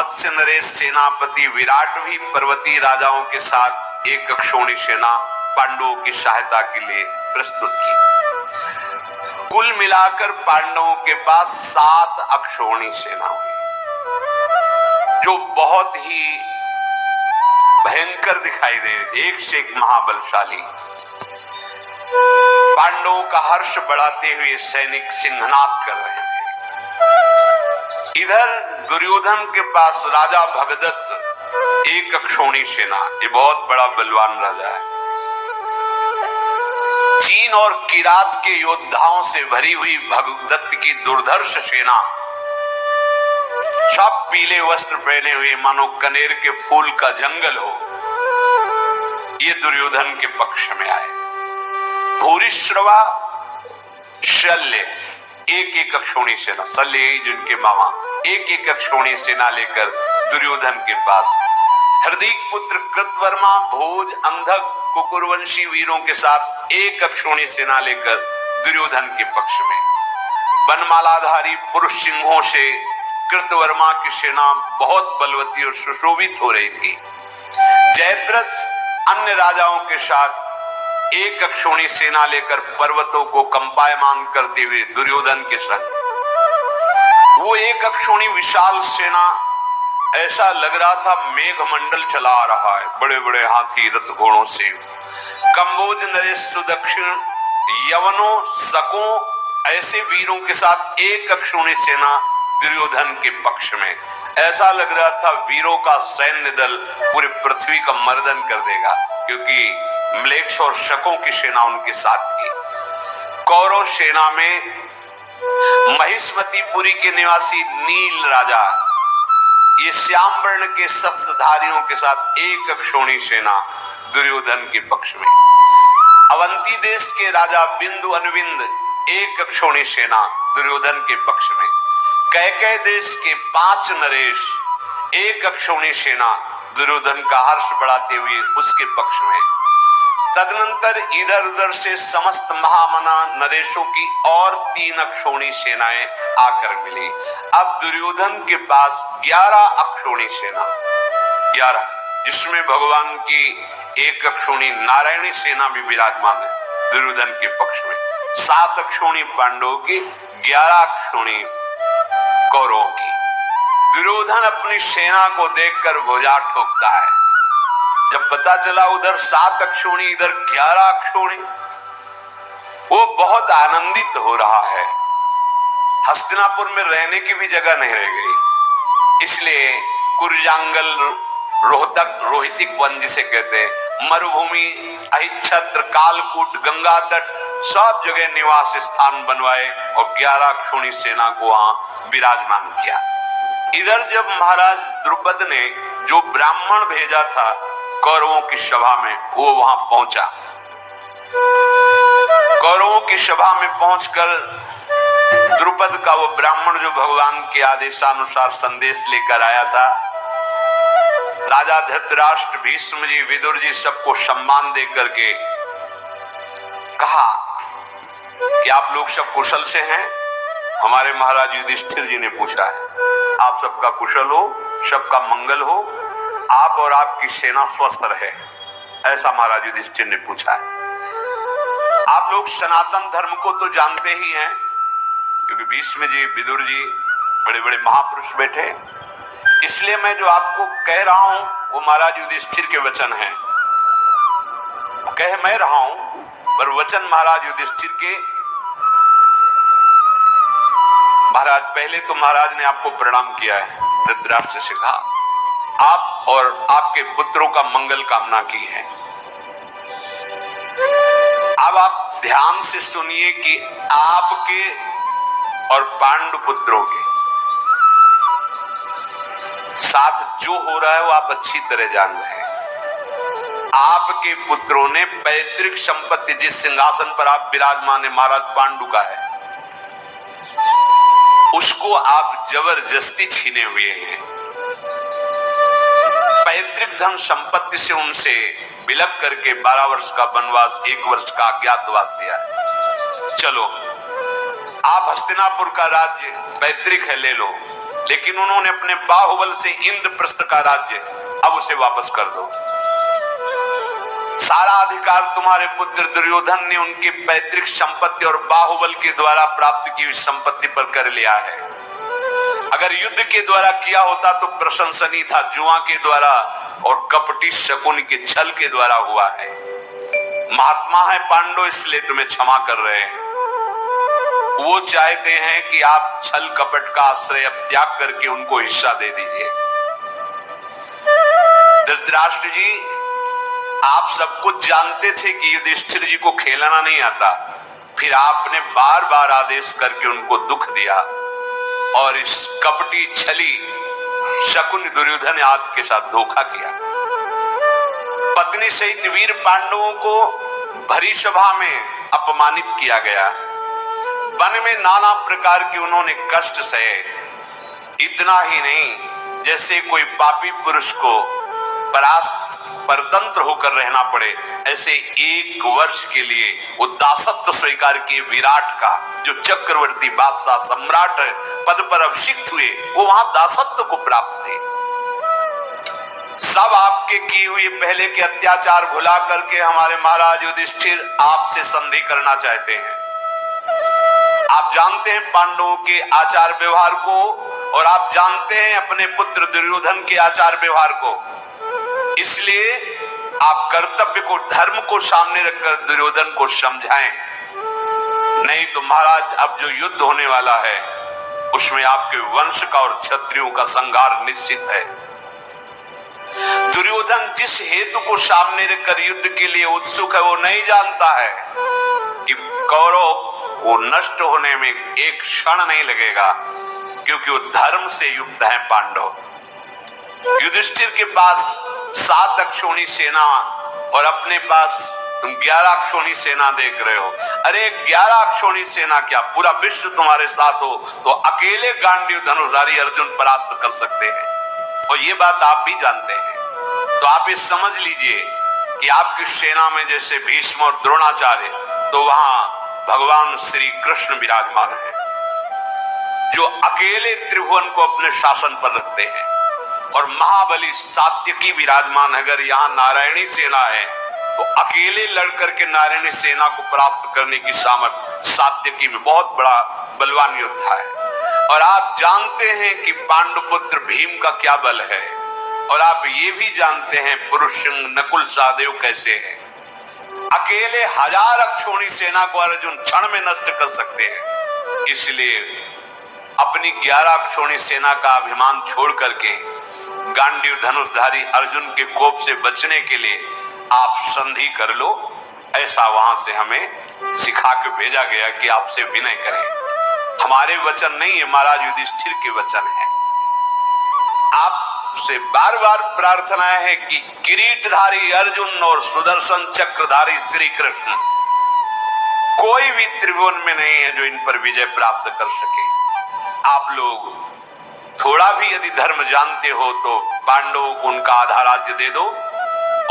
मत्स्य नरेश सेनापति विराट भी पर्वतीय राजाओं के साथ एक अक्षौणी सेना पांडवों की सहायता के लिए प्रस्तुत की। कुल मिलाकर पांडवों के पास 7 अक्षौणी सेना हुई, जो बहुत ही भयंकर दिखाई दे रही थी, एक से एक महाबलशाली। पांडवों का हर्ष बढ़ाते हुए सैनिक सिंहनाद कर रहे थे। इधर दुर्योधन के पास राजा भगदत्त एक अक्षौणी सेना, ये बहुत बड़ा बलवान राजा है। चीन और किरात के योद्धाओं से भरी हुई भगदत्त की दुर्धर्ष सेना, सब पीले वस्त्र पहने हुए मानो कनेर के फूल का जंगल हो, ये दुर्योधन के पक्ष में आए। भूरिश्रवा, शल्य, एक एक अक्षौणी सेना, शल्य यही जिनके मामा, एक एक अक्षौणी सेना लेकर दुर्योधन के पास। हृदीक पुत्र कृतवर्मा, भोज, अंधक, कुकुरवंशी वीरों के साथ एक अक्षौणी सेना लेकर दुर्योधन के पक्ष में। बनमालाधारी पुरुष सिंहों से कृतवर्मा की सेना बहुत बलवती और सुशोभित हो रही थी। जयद्रथ अन्य राजाओं के साथ एक अक्षौणी सेना लेकर पर्वतों को कंपायमान करते हुए दुर्योधन के संग। वो एक अक्षौणी विशाल सेना, ऐसा लग रहा था मेघमंडल चला रहा है, बड़े बड़े हाथी रथ घोड़ों से। कंबोज, नरेश, सुदक्षिण, यवनों, शकों, ऐसे वीरों के साथ एक अक्षौणी सेना दुर्योधन के पक्ष में। ऐसा लग रहा था वीरों का सैन्य दल पूरी पृथ्वी का मर्दन कर देगा, क्योंकि म्लेच्छ और शकों की सेना उनके साथ थी। कौरव सेना में महिष्मतीपुरी के निवासी नील राजा, ये श्याम वर्ण के शस्त्रधारियों के साथ एक अक्षौणी सेना दुर्योधन के पक्ष में। अवंती देश के राजा बिंदु अनुबिंद, एक अक्षौणी सेना दुर्योधन के पक्ष में। कैकेय देश के 5 नरेश, एक अक्षौणी सेना दुर्योधन का हर्ष बढ़ाते हुए उसके पक्ष में। तदनंतर इधर उधर से समस्त महामना नरेशों की और 3 अक्षौणी सेनाएं आकर मिली। अब दुर्योधन के पास 11 अक्षौणी सेना, 11, जिसमें भगवान की एक अक्षौणी नारायणी सेना भी विराजमान है दुर्योधन के पक्ष में। 7 अक्षौणी पांडवों की, 11 अक्षौणी कौरवों की। दुर्योधन अपनी सेना को देखकर भुजा ठोकता है। जब पता चला उधर 7 अक्षौणी, इधर 11 अक्षौणी, वो बहुत आनंदित हो रहा है। हस्तिनापुर में रहने की भी जगह नहीं रह गई, इसलिए कुरजांगल, रोहतक, रोहितिक वन जिसे कहते हैं, मरुभूमि, अहिच्छत्र, कालकूट, गंगा तट, सब जगह निवास स्थान बनवाए और 11 अक्षौणी सेना को वहां विराजमान किया। इधर जब महाराज द्रुपद ने जो ब्राह्मण भेजा था कौरवों की सभा में, वो वहां पहुंचा। कौरवों की सभा में पहुंचकर द्रुपद का वो ब्राह्मण जो भगवान के आदेशानुसार संदेश लेकर आया था, राजा धृतराष्ट्र, भीष्म जी, विदुर जी सबको सम्मान दे करके कहा कि आप लोग सब कुशल से हैं। हमारे महाराज युधिष्ठिर जी ने पूछा है, आप सबका कुशल हो, सबका मंगल हो, आप और आपकी सेना स्वस्थ रहे, ऐसा महाराज युधिष्ठिर ने पूछा है। आप लोग सनातन धर्म को तो जानते ही हैं, क्योंकि भीष्म जी, विदुर जी बड़े बड़े महापुरुष बैठे, इसलिए मैं जो आपको कह रहा हूं वो महाराज युधिष्ठिर के वचन हैं। कह मैं रहा हूं पर वचन महाराज युधिष्ठिर के। महाराज, पहले तो महाराज ने आपको प्रणाम किया है, धृतराष्ट्र से कहा, आप और आपके पुत्रों का मंगल कामना की है। अब आप ध्यान से सुनिए कि आपके और पांडु पुत्रों के साथ जो हो रहा है वो आप अच्छी तरह जान रहे हैं। आपके पुत्रों ने पैतृक संपत्ति, जिस सिंहासन पर आप विराजमान है, महाराज पांडु का है, उसको आप जबरदस्ती छीने हुए हैं। पैतृक धन संपत्ति से उनसे विलप करके 12 वर्ष का वनवास, 1 वर्ष का अज्ञातवास दिया है। चलो, आप हस्तिनापुर का राज्य पैतृक है, ले लो, लेकिन उन्होंने अपने बाहुबल से इंद्रप्रस्थ का राज्य अब उसे वापस कर दो। सारा अधिकार तुम्हारे पुत्र दुर्योधन ने उनकी पैतृक संपत्ति और बाहुबल के द्वारा प्राप्त की हुई संपत्ति पर कर लिया है। अगर युद्ध के द्वारा किया होता तो प्रशंसनीय था, जुआ के द्वारा और कपटी शकुन के छल के द्वारा हुआ है। महात्मा है पांडव, इसलिए तुम्हें क्षमा कर रहे हैं। वो चाहते हैं कि आप छल कपट का आश्रय त्याग करके उनको हिस्सा दे दीजिए। धृतराष्ट्र जी, आप सब कुछ जानते थे कि युधिष्ठिर जी को खेलना नहीं आता, फिर आपने बार बार आदेश करके उनको दुख दिया और इस कपटी छली शकुन दुर्योधन आदि के साथ धोखा किया। पत्नी सहित वीर पांडवों को भरी सभा में अपमानित किया गया। वन में नाना प्रकार की उन्होंने कष्ट सहे। इतना ही नहीं, जैसे कोई पापी पुरुष को परतंत्र होकर रहना पड़े, ऐसे 1 वर्ष के लिए वो दासत्व स्वीकार किए विराट का, जो चक्रवर्ती बादशाह सम्राट पद पर अभिषिक्त हुए, वो वहां दासत्व को प्राप्त हुए। सब आपके की हुई पहले के अत्याचार भुला करके हमारे महाराज युधिष्ठिर आपसे संधि करना चाहते हैं। आप जानते हैं पांडवों के आचार व्यवहार को, और आप जानते हैं अपने पुत्र दुर्योधन के आचार व्यवहार को। इसलिए आप कर्तव्य को, धर्म को सामने रखकर दुर्योधन को समझाएं। नहीं तो महाराज, अब जो युद्ध होने वाला है उसमें आपके वंश का और क्षत्रियों का संहार निश्चित है। दुर्योधन जिस हेतु को सामने रखकर युद्ध के लिए उत्सुक है, वो नहीं जानता है कि कौरव वो नष्ट होने में एक क्षण नहीं लगेगा, क्योंकि वो धर्म से युक्त है पांडव। युधिष्ठिर के पास 7 अक्षौणी सेना और अपने पास तुम 11 अक्षौणी सेना देख रहे हो। अरे 11 अक्षौणी सेना क्या, पूरा विश्व तुम्हारे साथ हो तो अकेले गांडीव धनुर्धारी अर्जुन परास्त कर सकते हैं, और ये बात आप भी जानते हैं। तो आप ये समझ लीजिए कि आपकी सेना में जैसे भीष्म और द्रोणाचार्य, तो वहां भगवान श्री कृष्ण विराजमान है, जो अकेले त्रिभुवन को अपने शासन पर रखते हैं, और महाबली सात्यकी विराजमान है। अगर यहाँ नारायणी सेना है तो अकेले लड़कर के नारायणी सेना को प्राप्त करने की सामर्थ्य सात्यकी में, बहुत बड़ा बलवान योद्धा है। और आप जानते हैं कि पांडुपुत्र भीम का क्या बल है, और आप ये भी जानते हैं पुरुष नकुल सहदेव कैसे हैं। अकेले 1000 अक्षौणी सेना को अर्जुन क्षण में नष्ट कर सकते हैं। इसलिए अपनी 11 अक्षौणी सेना का अभिमान छोड़ करके गांडीव धनुषधारी अर्जुन के कोप से बचने के लिए आप संधि कर लो, ऐसा वहां से हमें सिखा के भेजा गया कि आपसे विनय करें। हमारे वचन नहीं है, महाराज युधिष्ठिर के वचन है। आपसे बार बार प्रार्थना है कि किरीटधारी अर्जुन और सुदर्शन चक्रधारी श्री कृष्ण, कोई भी त्रिभुवन में नहीं है जो इन पर विजय प्राप्त कर सके। आप लोग थोड़ा भी यदि धर्म जानते हो तो पांडवों को उनका आधा राज्य दे दो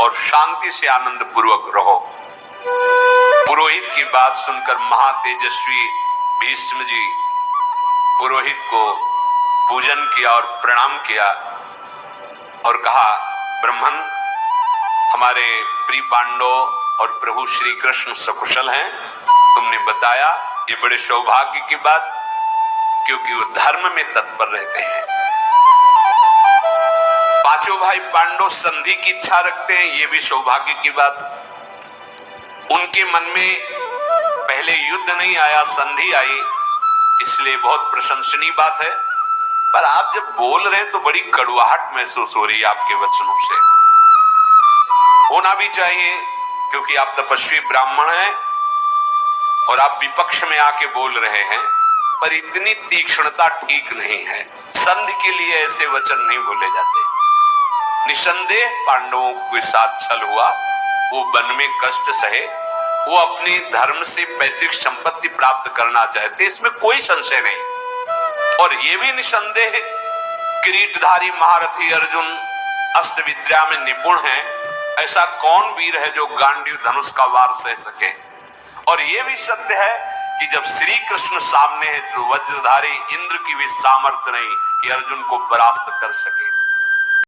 और शांति से आनंद पूर्वक रहो। पुरोहित की बात सुनकर महातेजस्वी भीष्म जी पुरोहित को पूजन किया और प्रणाम किया और कहा, ब्राह्मण, हमारे प्रिय पांडव और प्रभु श्री कृष्ण सकुशल हैं। तुमने बताया, ये बड़े सौभाग्य की बात, क्योंकि वो धर्म में तत्पर रहते हैं। पांचों भाई पांडव संधि की इच्छा रखते हैं, ये भी सौभाग्य की बात। उनके मन में पहले युद्ध नहीं आया, संधि आई, इसलिए बहुत प्रशंसनीय बात है। पर आप जब बोल रहे हैं तो बड़ी कड़वाहट महसूस हो रही है आपके वचनों से। होना भी चाहिए, क्योंकि आप तपस्वी ब्राह्मण हैं और आप विपक्ष में आके बोल रहे हैं, पर इतनी तीक्ष्णता ठीक नहीं है। संधि के लिए ऐसे वचन नहीं बोले जाते। निसंदेह पांडवों के साथ छल हुआ, वो वन में कष्ट सहे, वो अपने धर्म से पैतृक संपत्ति प्राप्त करना चाहते, इसमें कोई संशय नहीं। और ये भी निसंदेह किरीटधारी महारथी अर्जुन अस्त्र विद्या में निपुण है। ऐसा कौन वीर है जो गांडीव धनुष का वार सह सके। और ये भी सत्य है कि जब श्री कृष्ण सामने है तो वज्रधारी इंद्र की भी सामर्थ्य नहीं कि अर्जुन को परास्त कर सके।